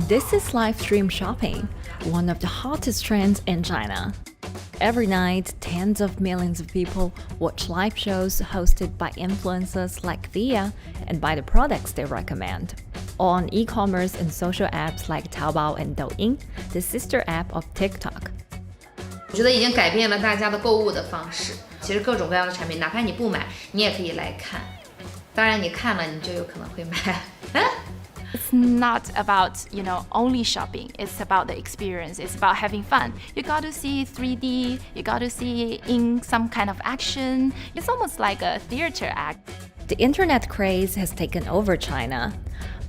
This is live stream shopping, one of the hottest trends in China. Every night, tens of millions of people watch live shows hosted by influencers like Via and buy the products they recommend. On e-commerce and social apps like Taobao and Douyin, the sister app of TikTok. 我觉得已经改变了大家的购物的方式。其实各种各样的产品，哪怕你不买，你也可以来看。当然，你看了，你就有可能会买。It's not about, only shopping. It's about the experience. It's about having fun. You got to see 3D. You got to see in some kind of action. It's almost like a theater act. The internet craze has taken over China.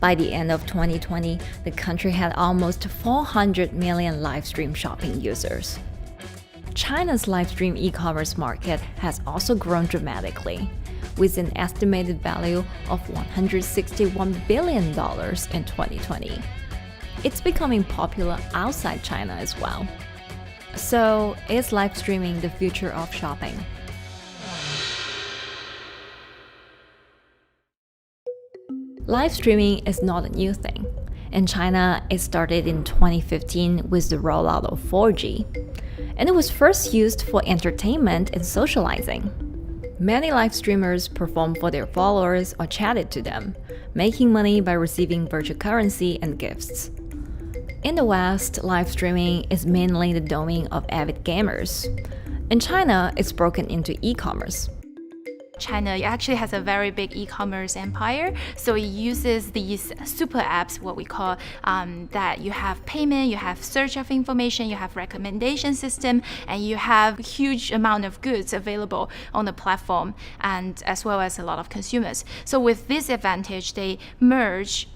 By the end of 2020, the country had almost 400 million live stream shopping users. China's live stream e-commerce market has also grown dramatically, with an estimated value of $161 billion in 2020. It's becoming popular outside China as well. So, is live streaming the future of shopping? Live streaming is not a new thing. In China, it started in 2015 with the rollout of 4G, and it was first used for entertainment and socializing. Many live streamers performed for their followers or chatted to them, making money by receiving virtual currency and gifts. In the West, live streaming is mainly the domain of avid gamers. In China, it's broken into e-commerce. China actually has a very big e-commerce empire, so it uses these super apps, what we call that you have payment, you have search of information, you have recommendation system, and you have huge amount of goods available on the platform, and as well as a lot of consumers. So with this advantage, they merge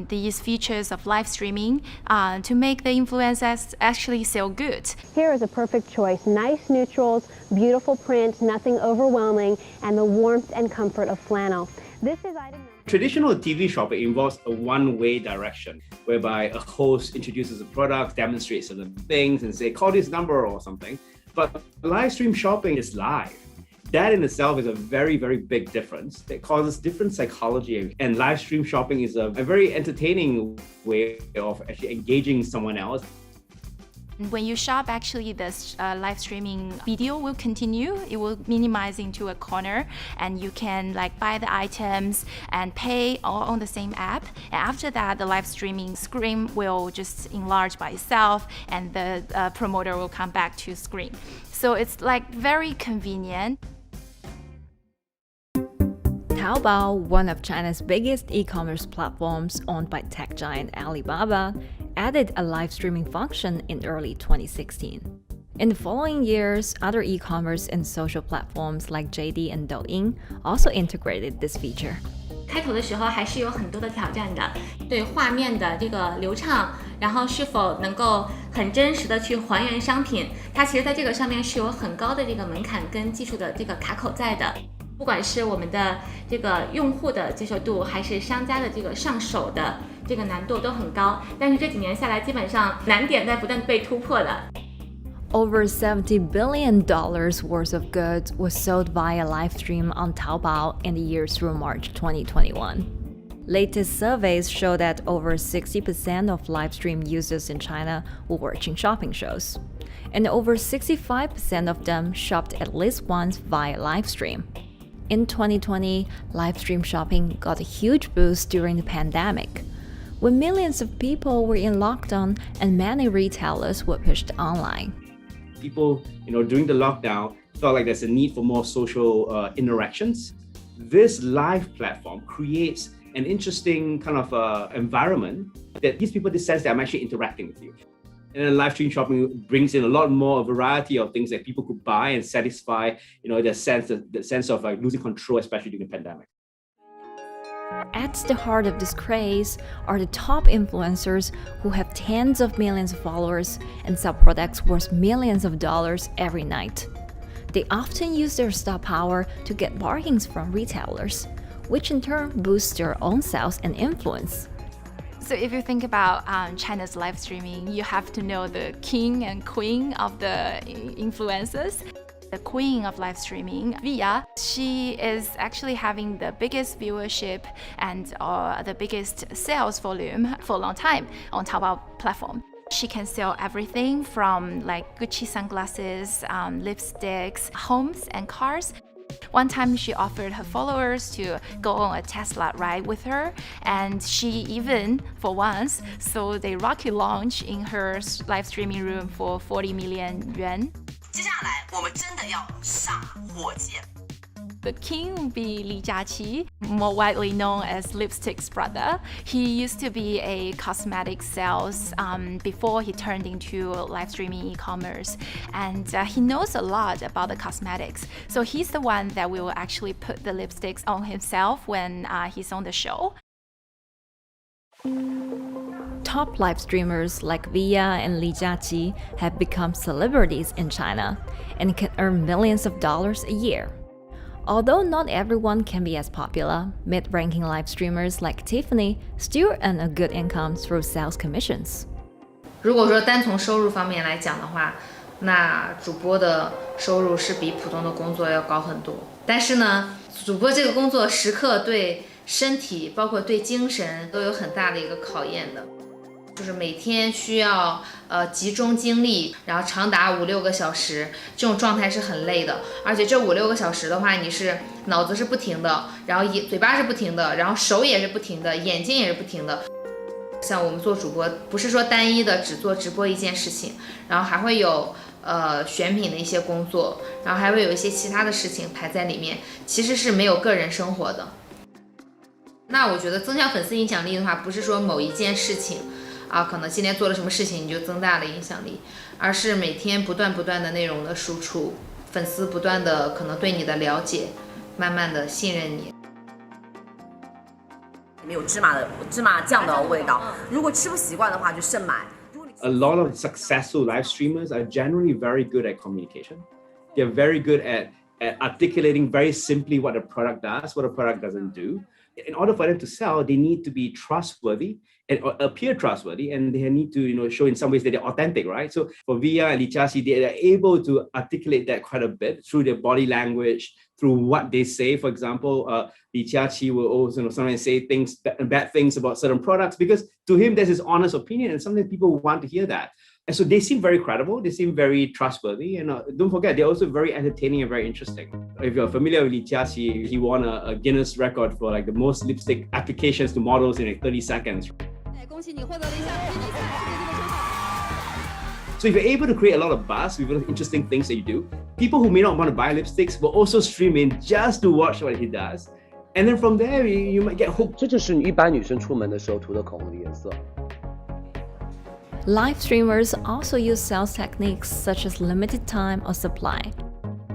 these features of live streaming to make the influencers actually sell goods. Here is a perfect choice: nice neutrals, beautiful print, nothing overwhelming, and the warmth and comfort of flannel. This is item number. Traditional TV shopping involves a one-way direction, whereby a host introduces a product, demonstrates certain things, and say, call this number or something. But live stream shopping is live. That in itself is a very, very big difference that causes different psychology. And live stream shopping is a very entertaining way of actually engaging someone else. When you shop, actually, this live streaming video will continue. It will minimize into a corner, and you can buy the items and pay all on the same app. And after that, the live streaming screen will just enlarge by itself, and the promoter will come back to screen. So it's very convenient. Taobao, one of China's biggest e-commerce platforms owned by tech giant Alibaba, added a live streaming function in early 2016. In the following years, other e-commerce and social platforms like JD and Douyin also integrated this feature. 开头的时候还是有很多的挑战的，对画面的这个流畅，然后是否能够很真实的去还原商品，它其实在这个上面是有很高的这个门槛跟技术的这个卡口在的。不管是我们的这个用户的接受度，还是商家的这个上手的这个难度都很高，但是这几年下来，基本上难点在不断被突破的。Over $70 billion worth of goods was sold via live stream on Taobao in the year through March 2021. Latest surveys show that over 60% of live stream users in China were watching shopping shows, and over 65% of them shopped at least once via live stream. In 2020, live stream shopping got a huge boost during the pandemic, when millions of people were in lockdown and many retailers were pushed online. People, during the lockdown, felt like there's a need for more social interactions. This live platform creates an interesting kind of environment that gives people the sense that I'm actually interacting with you. And then live stream shopping brings in a lot more variety of things that people could buy and satisfy, the sense of losing control, especially during the pandemic. At the heart of this craze are the top influencers who have tens of millions of followers and sell products worth millions of dollars every night. They often use their star power to get bargains from retailers, which in turn boosts their own sales and influence. So if you think about China's live streaming, you have to know the king and queen of the influencers. The queen of live streaming, Via, she is actually having the biggest viewership and the biggest sales volume for a long time on Taobao platform. She can sell everything from like Gucci sunglasses, lipsticks, homes and cars. One time she offered her followers to go on a Tesla ride with her, and she even, for once, sold a rocket launch in her live streaming room for 40 million yuan. 接下来我们真的要上火箭。 The king would be Li Jiaqi, more widely known as Lipstick's brother. He used to be a cosmetic sales before he turned into live streaming e-commerce, and he knows a lot about the cosmetics. So he's the one that will actually put the lipsticks on himself when he's on the show. Top live streamers like Via and Li Jiaqi have become celebrities in China and can earn millions of dollars a year. Although not everyone can be as popular, mid-ranking live streamers like Tiffany still earn a good income through sales commissions. 如果说单从收入方面来讲的话，那主播的收入是比普通的工作要高很多。但是呢，主播这个工作时刻对身体，包括对精神都有很大的一个考验的。就是每天需要集中精力，然后长达5-6个小时，这种状态是很累的。而且这5-6个小时的话，你是脑子是不停的，然后嘴巴是不停的，然后手也是不停的，眼睛也是不停的。像我们做主播，不是说单一的只做直播一件事情，然后还会有选品的一些工作，然后还会有一些其他的事情排在里面，其实是没有个人生活的。那我觉得增强粉丝影响力的话，不是说某一件事情。可能今天做了什么事情你就增大了影响力，而是每天不断的内容的输出，粉丝不断的可能对你的了解，慢慢的信任你。里面有芝麻酱的味道，如果吃不习惯的话就慎买。A lot of successful live streamers are generally very good at communication. They're very good at articulating very simply what a product does, what a product doesn't do. In order for them to sell, they need to be trustworthy and appear trustworthy, and they need to, show in some ways that they're authentic, right? So for Via and Li Jiaqi, they are able to articulate that quite a bit through their body language, through what they say. For example, Li Jiaqi will also sometimes say bad things about certain products because to him, that's his honest opinion, and sometimes people want to hear that. And so they seem very credible, they seem very trustworthy, and don't forget, they're also very entertaining and very interesting. If you're familiar with Li Jiaqi, he won a Guinness record for like the most lipstick applications to models in like 30 seconds. So if you're able to create a lot of buzz with interesting things that you do, people who may not want to buy lipsticks will also stream in just to watch what he does. And then from there, you might get hooked. 这就是一般女生出门的时候涂的口红的颜色。Live streamers also use sales techniques such as limited time or supply.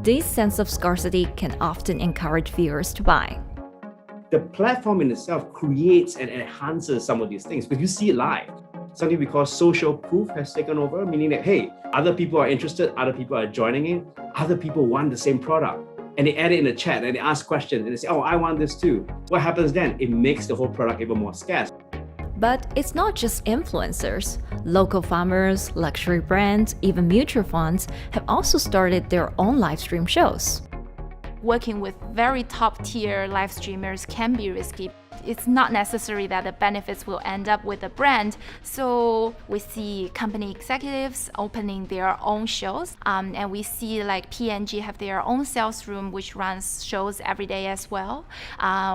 This sense of scarcity can often encourage viewers to buy. The platform in itself creates and enhances some of these things because you see it live. Something we call social proof has taken over, meaning that, hey, other people are interested, other people are joining in, other people want the same product. And they add it in the chat and they ask questions and they say, oh, I want this too. What happens then? It makes the whole product even more scarce. But it's not just influencers. Local farmers, luxury brands, even mutual funds have also started their own live stream shows. Working with very top tier live streamers can be risky. It's not necessary that the benefits will end up with the brand. So we see company executives opening their own shows, and we see like P&G have their own sales room which runs shows every day as well.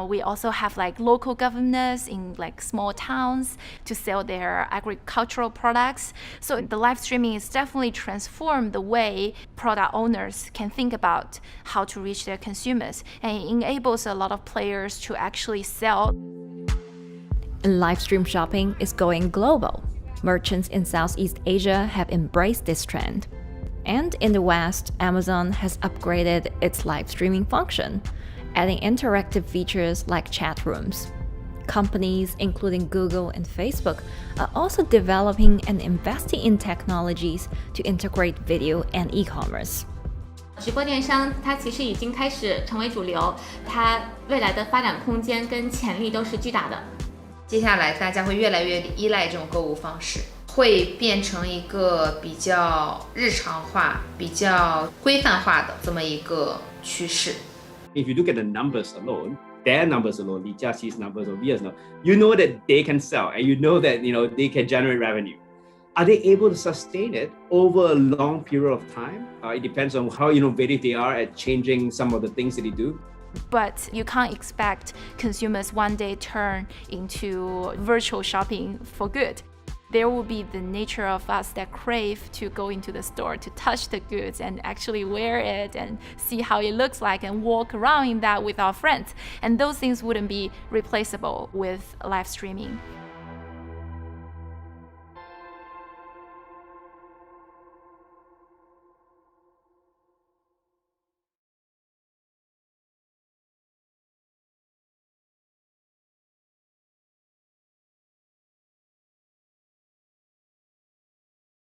We also have like local governors in like small towns to sell their agricultural products. So the live streaming is definitely transformed the way product owners can think about how to reach their consumers, and it enables a lot of players to actually sell. And live stream shopping is going global. Merchants in Southeast Asia have embraced this trend. And in the West, Amazon has upgraded its live streaming function, adding interactive features like chat rooms. Companies, including Google and Facebook, are also developing and investing in technologies to integrate video and e-commerce. 直播电商它其实已经开始成为主流，它未来的发展空间跟潜力都是巨大的。接下来大家会越来越依赖这种购物方式，会变成一个比较日常化、比较规范化的这么一个趋势。If you look at the numbers alone, their numbers alone, Li Jiaxi's numbers or Via's numbers, you know that they can sell and you know that they can generate revenue. Are they able to sustain it over a long period of time? It depends on how innovative they are at changing some of the things that they do. But you can't expect consumers one day turn into virtual shopping for good. There will be the nature of us that crave to go into the store, to touch the goods and actually wear it and see how it looks like and walk around in that with our friends. And those things wouldn't be replaceable with live streaming.